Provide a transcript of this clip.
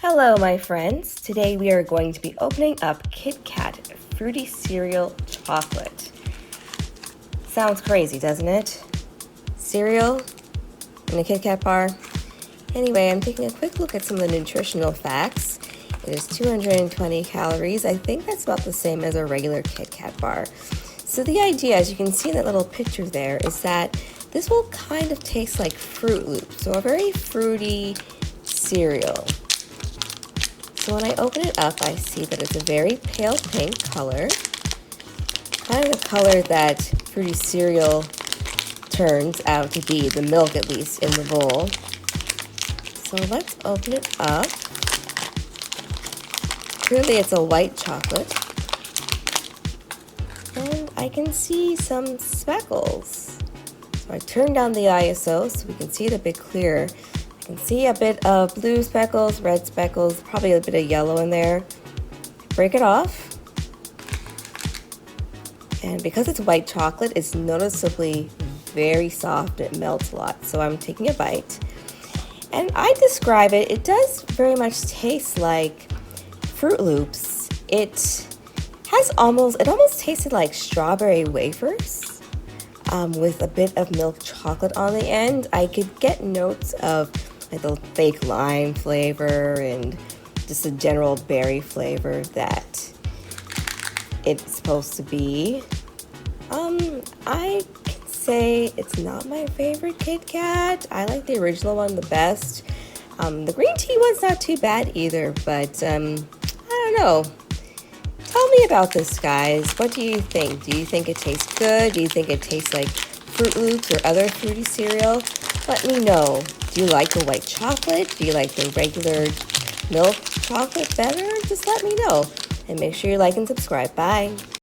Hello, my friends. Today we are going to be opening up Kit Kat Fruity Cereal Chocolate. Sounds crazy, doesn't it? Cereal in a Kit Kat bar? Anyway, I'm taking a quick look at some of the nutritional facts. It is 220 calories. I think that's about the same as a regular Kit Kat bar. So the idea, as you can see in that little picture there, is that this will kind of taste like Froot Loops, so a very fruity cereal. So when I open it up, I see that it's a very pale pink color, kind of the color that fruity cereal turns out to be, the milk at least in the bowl. So let's open it up. Clearly it's a white chocolate. And I can see some speckles. So I turn down the ISO so we can see it a bit clearer. You can see a bit of blue speckles, red speckles, probably a bit of yellow in there. Break it off. And because it's white chocolate, it's noticeably very soft. It melts a lot. So I'm taking a bite. And I describe it, it does very much taste like Froot Loops. It almost tasted like strawberry wafers with a bit of milk chocolate on the end. I could get notes of like the fake lime flavor and just a general berry flavor that it's supposed to be. I can say it's not my favorite Kit Kat. I like the original one the best. The green tea one's not too bad either, but I don't know. Tell me about this, guys. What do you think? Do you think it tastes good? Do you think it tastes like Froot Loops or other fruity cereal? Let me know. Do you like the white chocolate? Do you like the regular milk chocolate better? Just let me know. And make sure you like and subscribe. Bye.